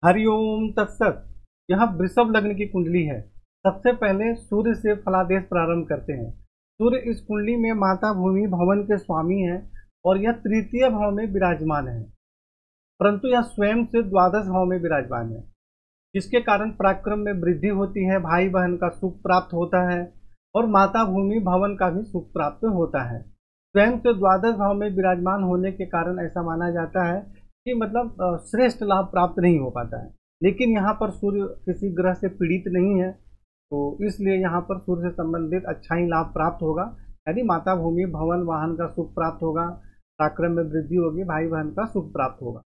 हरिओम तत्सत। यह वृषभ लग्न की कुंडली है। सबसे पहले सूर्य से फलादेश प्रारंभ करते हैं। सूर्य इस कुंडली में माता भूमि भवन के स्वामी हैं और यह तृतीय भाव में विराजमान है, परंतु यह स्वयं से द्वादश भाव में विराजमान है, जिसके कारण पराक्रम में वृद्धि होती है, भाई बहन का सुख प्राप्त होता है और माता भूमि भवन का भी सुख प्राप्त होता है। स्वयं से द्वादश भाव में विराजमान होने के कारण ऐसा माना जाता है कि मतलब श्रेष्ठ लाभ प्राप्त नहीं हो पाता है। लेकिन यहाँ पर सूर्य किसी ग्रह से पीड़ित नहीं है, तो इसलिए यहाँ पर सूर्य से संबंधित अच्छा ही लाभ प्राप्त होगा। यानी माता भूमि भवन वाहन का सुख प्राप्त होगा, पराक्रम में वृद्धि होगी, भाई बहन का सुख प्राप्त होगा।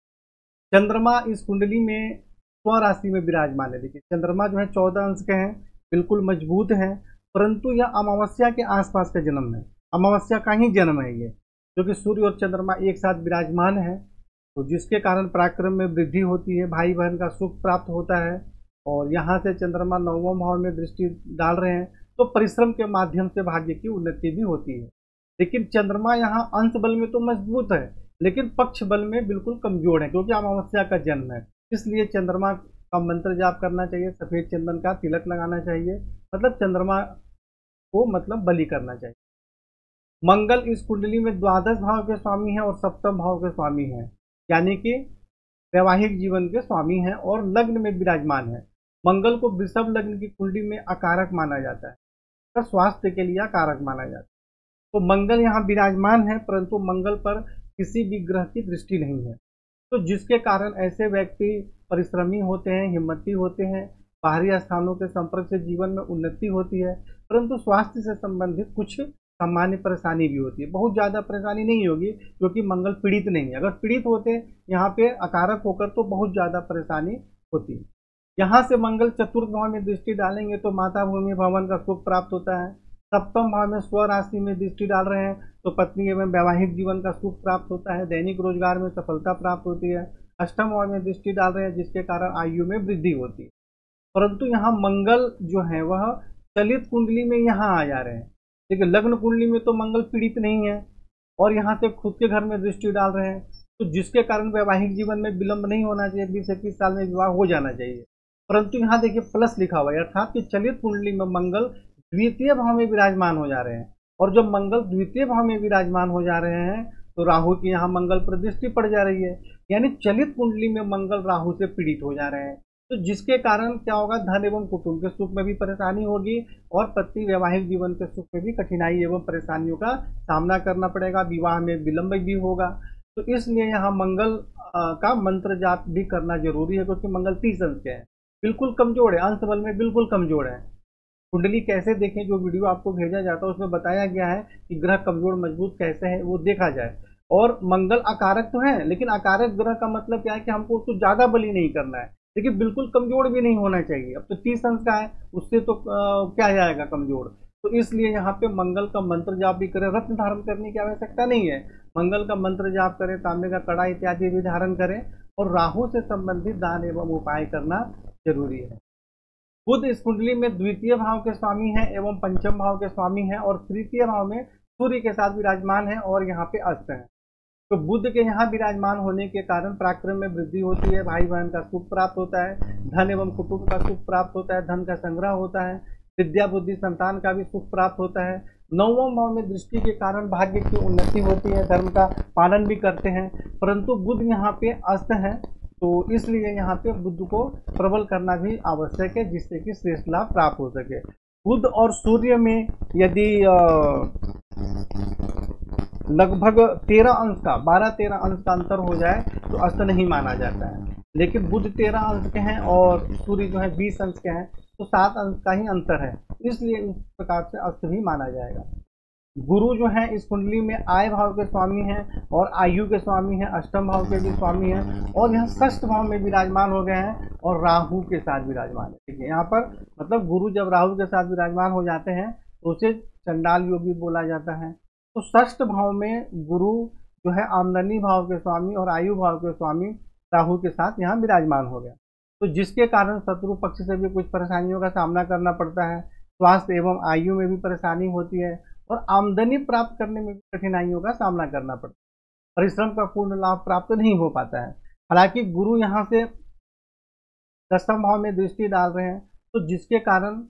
चंद्रमा इस कुंडली में स्वराशि में विराजमान है। देखिए चंद्रमा जो है 14 अंश के हैं, बिल्कुल मजबूत है, परंतु यह अमावस्या के आसपास का जन्म है, अमावस्या का ही जन्म है ये, क्योंकि सूर्य और चंद्रमा एक साथ विराजमान है, तो जिसके कारण पराक्रम में वृद्धि होती है, भाई बहन का सुख प्राप्त होता है। और यहाँ से चंद्रमा 9वें भाव में दृष्टि डाल रहे हैं, तो परिश्रम के माध्यम से भाग्य की उन्नति भी होती है। लेकिन चंद्रमा यहाँ अंश बल में तो मजबूत है, लेकिन पक्ष बल में बिल्कुल कमजोर है, क्योंकि अमावस्या का जन्म है। इसलिए चंद्रमा का मंत्र जाप करना चाहिए, सफेद चंदन का तिलक लगाना चाहिए, मतलब चंद्रमा को मतलब बलि करना चाहिए। मंगल इस कुंडली में द्वादश भाव के स्वामी है और सप्तम भाव के स्वामी है, यानी कि वैवाहिक जीवन के स्वामी हैं और लग्न में विराजमान है। मंगल को वृषभ लग्न की कुंडली में अकारक माना जाता है, तो स्वास्थ्य के लिए अकारक माना जाता है। तो मंगल यहाँ विराजमान है, परंतु मंगल पर किसी भी ग्रह की दृष्टि नहीं है, तो जिसके कारण ऐसे व्यक्ति परिश्रमी होते हैं, हिम्मती होते हैं, बाहरी स्थानों के संपर्क से जीवन में उन्नति होती है, परंतु स्वास्थ्य से संबंधित कुछ सामान्य परेशानी भी होती है। बहुत ज़्यादा परेशानी नहीं होगी, क्योंकि मंगल पीड़ित नहीं है। अगर पीड़ित होते यहाँ पे अकारक होकर तो बहुत ज़्यादा परेशानी होती है। यहाँ से मंगल चतुर्थ भाव में दृष्टि डालेंगे तो माता भूमि भवन का सुख प्राप्त होता है। सप्तम भाव में स्वराशि में दृष्टि डाल रहे हैं तो पत्नी एवं वैवाहिक जीवन का सुख प्राप्त होता है, दैनिक रोजगार में सफलता प्राप्त होती है। अष्टम भाव में दृष्टि डाल रहे हैं, जिसके कारण आयु में वृद्धि होती है। परंतु यहाँ मंगल जो है वह चलित कुंडली में यहाँ आ जा रहे हैं। देखिए लग्न कुंडली में तो मंगल पीड़ित नहीं है और यहाँ से खुद के घर में दृष्टि डाल रहे हैं, तो जिसके कारण वैवाहिक जीवन में विलंब नहीं होना चाहिए, 20-21 साल में विवाह हो जाना चाहिए। परंतु यहाँ देखिए प्लस लिखा हुआ है, अर्थात कि चलित कुंडली में मंगल द्वितीय भाव में विराजमान हो जा रहे हैं, और जब मंगल द्वितीय भाव में विराजमान हो जा रहे हैं तो राहु की यहाँ मंगल पर दृष्टि पड़ जा रही है, यानी चलित कुंडली में मंगल राहु से पीड़ित हो जा रहे हैं। तो जिसके कारण क्या होगा, धन एवं कुटुंब के सुख में भी परेशानी होगी और पति वैवाहिक जीवन के सुख में भी कठिनाई एवं परेशानियों का सामना करना पड़ेगा, विवाह में विलंब भी होगा। तो इसलिए यहाँ मंगल का मंत्र जाप भी करना जरूरी है, क्योंकि मंगल 30 अंश के हैं, बिल्कुल कमजोर है, अंश बल में बिल्कुल कमजोर है। कुंडली कैसे देखें, जो वीडियो आपको भेजा जाता है उसमें बताया गया है कि ग्रह कमजोर मजबूत कैसे है वो देखा जाए। और मंगल अकारक तो है, लेकिन अकारक ग्रह का मतलब क्या है कि हमको उसको ज्यादा बलि नहीं करना है, लेकिन बिल्कुल कमजोर भी नहीं होना चाहिए। अब तो 30 अंश का है, उससे तो क्या जाएगा कमजोर। तो इसलिए यहाँ पे मंगल का मंत्र जाप भी करें, रत्न धारण करने की आवश्यकता नहीं है, मंगल का मंत्र जाप करें, तांबे का कड़ा इत्यादि भी धारण करें, और राहु से संबंधित दान एवं उपाय करना जरूरी है। बुध इस कुंडली में द्वितीय भाव के स्वामी हैं एवं पंचम भाव के स्वामी हैं, और तृतीय भाव में सूर्य के साथ विराजमान है और यहाँ पे अस्त है। तो बुध के यहाँ विराजमान होने के कारण पराक्रम में वृद्धि होती है, भाई बहन का सुख प्राप्त होता है, धन एवं कुटुंब का सुख प्राप्त होता है, धन का संग्रह होता है, विद्या बुद्धि संतान का भी सुख प्राप्त होता है। 9वें भाव में दृष्टि के कारण भाग्य की उन्नति होती है, धर्म का पालन भी करते हैं, परंतु बुध यहाँ पे अस्त है, तो इसलिए यहाँ पे बुध को प्रबल करना भी आवश्यक है, जिससे कि श्रेष्ठ लाभ प्राप्त हो सके। बुध और सूर्य में यदि लगभग 13 अंश का 12-13 अंश का अंतर हो जाए तो अस्त नहीं माना जाता है, लेकिन बुध 13 अंश के हैं और सूर्य जो है 20 अंश के हैं, तो 7 अंश का ही अंतर है, इसलिए इस प्रकार से अस्त भी माना जाएगा। गुरु जो है इस कुंडली में आय भाव के स्वामी हैं और आयु के स्वामी हैं, अष्टम भाव के भी स्वामी हैं, और यहाँ षष्ठ भाव में विराजमान हो गए हैं और राहु के साथ विराजमान है। ठीक है, यहाँ पर मतलब गुरु जब राहु के साथ विराजमान हो जाते हैं तो उसे चंडाल योगी बोला जाता है। तो षष्ठ भाव में गुरु जो है आमदनी भाव के स्वामी और आयु भाव के स्वामी राहु के साथ यहाँ विराजमान हो गया, तो जिसके कारण शत्रु पक्ष से भी कुछ परेशानियों का सामना करना पड़ता है, स्वास्थ्य एवं आयु में भी परेशानी होती है और आमदनी प्राप्त करने में भी कठिनाइयों का सामना करना पड़ता है। परिश्रम का पूर्ण लाभ प्राप्त नहीं हो पाता है। हालांकि गुरु यहाँ से दसम भाव में दृष्टि डाल रहे हैं, तो जिसके कारण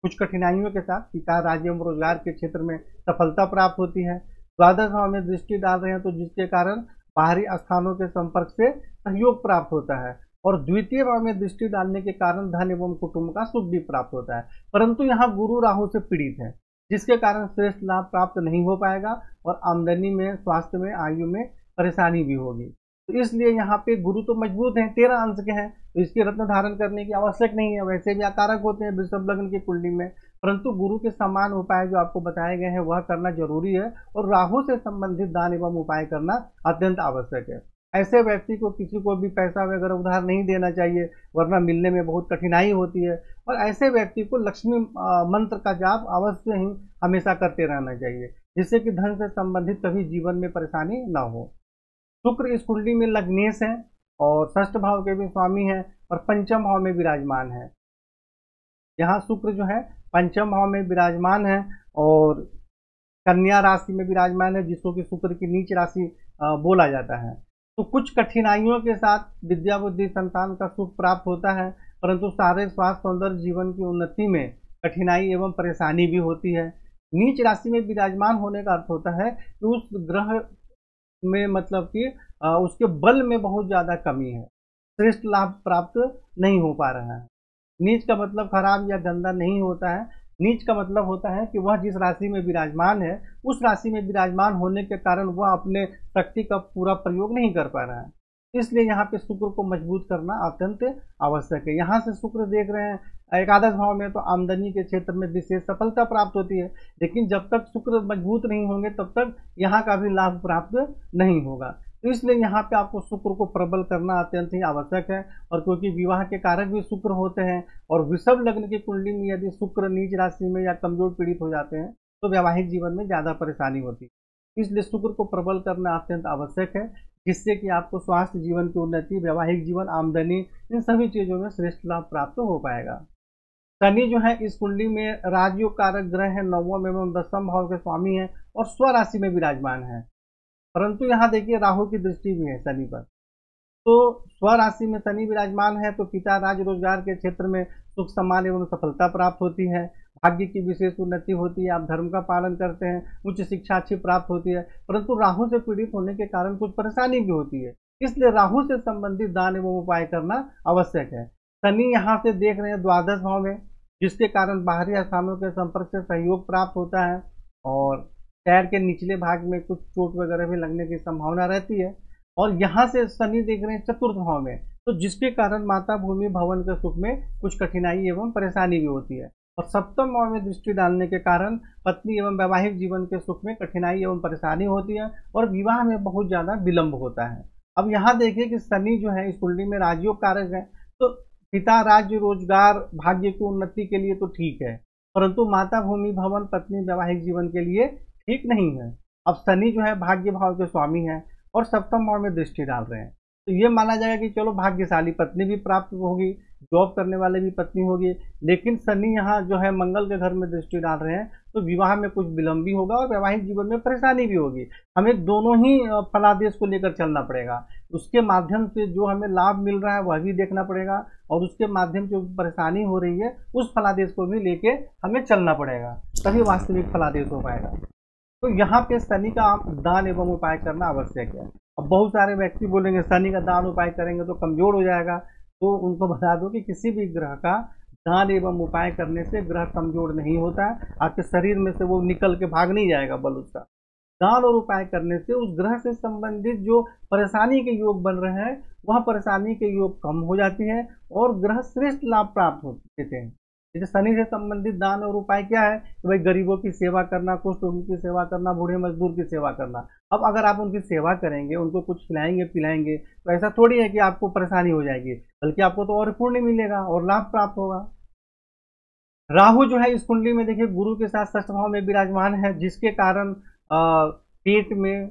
कुछ कठिनाइयों के साथ पिता राज्य एवं रोजगार के क्षेत्र में सफलता प्राप्त होती है। द्वादश भाव में दृष्टि डाल रहे हैं, तो जिसके कारण बाहरी स्थानों के संपर्क से सहयोग प्राप्त होता है। और द्वितीय भाव में दृष्टि डालने के कारण धन एवं कुटुंब का सुख भी प्राप्त होता है। परंतु यहाँ गुरु राहु से पीड़ित है, जिसके कारण श्रेष्ठ लाभ प्राप्त नहीं हो पाएगा और आमदनी में, स्वास्थ्य में, आयु में परेशानी भी होगी। तो इसलिए यहाँ पे गुरु तो मजबूत हैं, 13 अंश के हैं, तो इसके रत्न धारण करने की आवश्यक नहीं है। वैसे भी आकारक होते हैं वृषभ लग्न की कुंडली में, परंतु गुरु के समान उपाय जो आपको बताए गए हैं वह करना जरूरी है। और राहु से संबंधित दान एवं उपाय करना अत्यंत आवश्यक है। ऐसे व्यक्ति को किसी को भी पैसा वगैरह उधार नहीं देना चाहिए, वरना मिलने में बहुत कठिनाई होती है। और ऐसे व्यक्ति को लक्ष्मी मंत्र का जाप अवश्य ही हमेशा करते रहना चाहिए, जिससे कि धन से संबंधित कभी जीवन में परेशानी ना हो। शुक्र इस कुंडली में लग्नेश है और षष्ठ भाव के भी स्वामी है और पंचम भाव में विराजमान है। यहाँ शुक्र जो है पंचम भाव में विराजमान है और कन्या राशि में विराजमान है, जिसको कि शुक्र की नीच राशि बोला जाता है। तो कुछ कठिनाइयों के साथ विद्या बुद्धि संतान का सुख प्राप्त होता है, परंतु सारे स्वास्थ्य सौंदर्य जीवन की उन्नति में कठिनाई एवं परेशानी भी होती है। नीच राशि में विराजमान होने का अर्थ होता है कि उस ग्रह में मतलब कि उसके बल में बहुत ज़्यादा कमी है, श्रेष्ठ लाभ प्राप्त नहीं हो पा रहा है। नीच का मतलब खराब या गंदा नहीं होता है। नीच का मतलब होता है कि वह जिस राशि में विराजमान है, उस राशि में विराजमान होने के कारण वह अपने शक्ति का पूरा प्रयोग नहीं कर पा रहा है। इसलिए यहाँ पे शुक्र को मजबूत करना अत्यंत आवश्यक है। यहाँ से शुक्र देख रहे हैं एकादश भाव में, तो आमदनी के क्षेत्र में विशेष सफलता प्राप्त होती है। लेकिन जब तक शुक्र मजबूत नहीं होंगे तब तक यहाँ का भी लाभ प्राप्त नहीं होगा। तो इसलिए यहाँ पे आपको शुक्र को प्रबल करना अत्यंत ही आवश्यक है। और क्योंकि विवाह के कारक भी शुक्र होते हैं और वृषभ लग्न की कुंडली में यदि शुक्र नीच राशि में या कमजोर पीड़ित हो जाते हैं तो वैवाहिक जीवन में ज़्यादा परेशानी होती है। इसलिए शुक्र को प्रबल करना अत्यंत आवश्यक है, जिससे कि आपको स्वास्थ्य, जीवन की उन्नति, वैवाहिक जीवन, आमदनी, इन सभी चीज़ों में श्रेष्ठ लाभ प्राप्त हो पाएगा। शनि जो है इस कुंडली में राजयोग कारक ग्रह है, नवम एवं दसम भाव के स्वामी है और स्वराशि में विराजमान है। परंतु यहाँ देखिए राहु की दृष्टि भी है शनि पर। तो स्वराशि में शनि विराजमान है तो पिता राज रोजगार के क्षेत्र में सुख सम्मान एवं सफलता प्राप्त होती है। भाग्य की विशेष उन्नति होती है, आप धर्म का पालन करते हैं, उच्च शिक्षा अच्छी प्राप्त होती है। परंतु राहु से पीड़ित होने के कारण कुछ परेशानी भी होती है, इसलिए राहु से संबंधित दान एवं उपाय करना आवश्यक है। शनि यहाँ से देख रहे हैं द्वादश भाव में, जिसके कारण बाहरी स्थानों के संपर्क से सहयोग प्राप्त होता है और पैर के निचले भाग में कुछ चोट वगैरह भी लगने की संभावना रहती है। और यहाँ से शनि देख रहे हैं चतुर्थ भाव में, तो जिसके कारण माता भूमि भवन के सुख में कुछ कठिनाई एवं परेशानी भी होती है। और सप्तम भाव में दृष्टि डालने के कारण पत्नी एवं वैवाहिक जीवन के सुख में कठिनाई एवं परेशानी होती है और विवाह में बहुत ज़्यादा विलंब होता है। अब यहाँ देखिए कि शनि जो है इस कुंडली में राजयोग कारक है, तो पिता राज्य रोजगार भाग्य की उन्नति के लिए तो ठीक है, परंतु माता भूमि भवन पत्नी वैवाहिक जीवन के लिए ठीक नहीं है। अब शनि जो है भाग्य भाव के स्वामी है और सप्तम भाव में दृष्टि डाल रहे हैं, तो ये माना जाएगा कि चलो भाग्यशाली पत्नी भी प्राप्त होगी, जॉब करने वाले भी पत्नी होगी। लेकिन शनि यहाँ जो है मंगल के घर में दृष्टि डाल रहे हैं, तो विवाह में कुछ विलंब भी होगा और वैवाहिक जीवन में परेशानी भी होगी। हमें दोनों ही फलादेश को लेकर चलना पड़ेगा। उसके माध्यम से जो हमें लाभ मिल रहा है वह भी देखना पड़ेगा और उसके माध्यम से जो परेशानी हो रही है उस फलादेश को भी लेके हमें चलना पड़ेगा, तभी वास्तविक फलादेश हो पाएगा। तो यहाँ पे शनि का दान एवं उपाय करना आवश्यक है। अब बहुत सारे व्यक्ति बोलेंगे शनि का दान उपाय करेंगे तो कमजोर हो जाएगा, तो उनको बता दो कि किसी भी ग्रह का दान एवं उपाय करने से ग्रह कमजोर नहीं होता है, आपके शरीर में से वो निकल के भाग नहीं जाएगा बल उसका। दान और उपाय करने से उस ग्रह से संबंधित जो परेशानी के योग बन रहे हैं वह परेशानी के योग कम हो जाती है और ग्रह श्रेष्ठ लाभ प्राप्त हो देते हैं। जैसे शनि से संबंधित दान और उपाय क्या है कि भाई गरीबों की सेवा करना, कुष्ठ रोगी की सेवा करना, बूढ़े मजदूर की सेवा करना। अब अगर आप उनकी सेवा करेंगे, उनको कुछ खिलाएंगे पिलाएंगे, तो ऐसा थोड़ी है कि आपको परेशानी हो जाएगी, बल्कि आपको तो और पुण्य मिलेगा और लाभ प्राप्त होगा। राहु जो है इस कुंडली में देखिए गुरु के साथ षष्ठ भाव में विराजमान है, जिसके कारण पेट में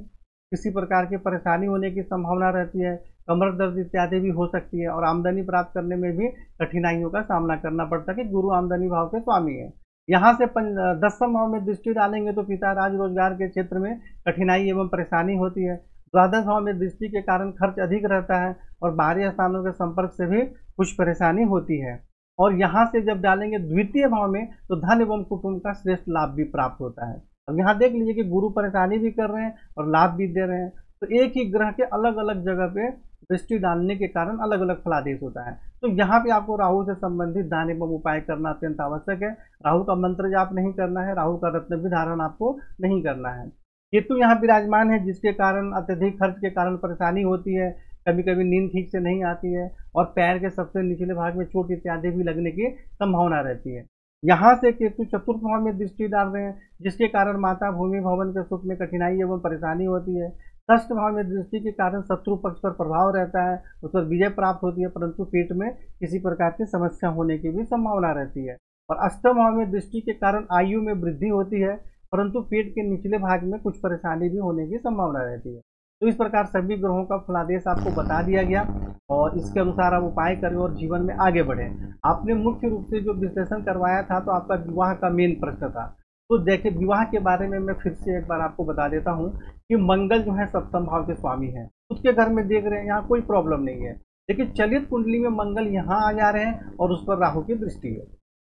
किसी प्रकार की परेशानी होने की संभावना रहती है, कमर दर्द इत्यादि भी हो सकती है और आमदनी प्राप्त करने में भी कठिनाइयों का सामना करना पड़ता है कि गुरु आमदनी भाव के स्वामी है। यहाँ से दसम भाव में दृष्टि डालेंगे तो पिता राज रोजगार के क्षेत्र में कठिनाई एवं परेशानी होती है। द्वादश भाव में दृष्टि के कारण खर्च अधिक रहता है और बाहरी स्थानों के संपर्क से भी कुछ परेशानी होती है। और यहाँ से जब डालेंगे द्वितीय भाव में तो धन एवं कुटुंब का श्रेष्ठ लाभ भी प्राप्त होता है। अब यहाँ देख लीजिए कि गुरु परेशानी भी कर रहे हैं और लाभ भी दे रहे हैं, तो एक ही ग्रह के अलग अलग जगह पे दृष्टि डालने के कारण अलग अलग फलादेश होता है। तो यहाँ पे आपको राहु से संबंधित दान एवं उपाय करना अत्यंत आवश्यक है। राहु का मंत्र जाप नहीं करना है, राहु का रत्न भी धारण आपको नहीं करना है। केतु यहाँ विराजमान है, जिसके कारण अत्यधिक खर्च के कारण परेशानी होती है, कभी कभी नींद ठीक से नहीं आती है और पैर के सबसे निचले भाग में चोट इत्यादि भी लगने की संभावना रहती है। यहाँ से केतु चतुर्थ भाव में दृष्टि डाल रहे हैं, जिसके कारण माता भूमि भवन के सुख में कठिनाई एवं परेशानी होती है। षष्ठ भाव में दृष्टि के कारण शत्रु पक्ष पर प्रभाव रहता है, उस पर विजय प्राप्त होती है, परंतु पेट में किसी प्रकार की समस्या होने की भी संभावना रहती है। और अष्टम भाव में दृष्टि के कारण आयु में वृद्धि होती है, परंतु पेट के निचले भाग में कुछ परेशानी भी होने की संभावना रहती है। तो इस प्रकार सभी ग्रहों का फलादेश आपको बता दिया गया और इसके अनुसार आप उपाय करें और जीवन में आगे बढ़ें। आपने मुख्य रूप से जो विश्लेषण करवाया था तो आपका विवाह का मेन प्रश्न था। तो देखिए, विवाह के बारे में मैं फिर से एक बार आपको बता देता हूँ कि मंगल जो है सप्तम भाव के स्वामी है, उसके घर में देख रहे हैं, यहाँ कोई प्रॉब्लम नहीं है। लेकिन चलित कुंडली में मंगल यहाँ आ जा रहे हैं और उस पर राहु की दृष्टि है।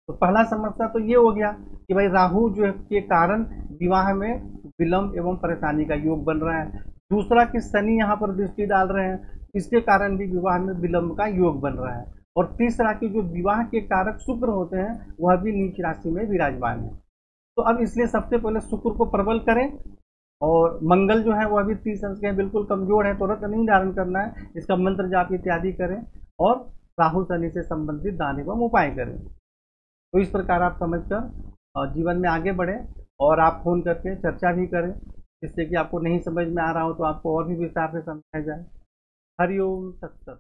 तो पहला समस्या तो ये हो गया कि भाई राहु जो है के कारण विवाह में विलंब एवं परेशानी का योग बन रहा है। दूसरा कि शनि यहाँ पर दृष्टि डाल रहे हैं, इसके कारण भी विवाह में विलंब का योग बन रहा है। और तीसरा कि जो विवाह के कारक शुक्र होते हैं वह भी नीच राशि में विराजमान है। तो अब इसलिए सबसे पहले शुक्र को प्रबल करें और मंगल जो है वह भी 30 अंश के हैं, बिल्कुल कमजोर है, तो रत्न नहीं धारण करना है, इसका मंत्र जाप इत्यादि करें और राहु शनि से संबंधित दान एवं उपाय करें। तो इस प्रकार आप समझकर जीवन में आगे बढ़ें और आप फोन करके चर्चा भी करें, जिससे कि आपको नहीं समझ में आ रहा हो तो आपको और भी विस्तार से समझाया जाए। हरिओम तत्सत।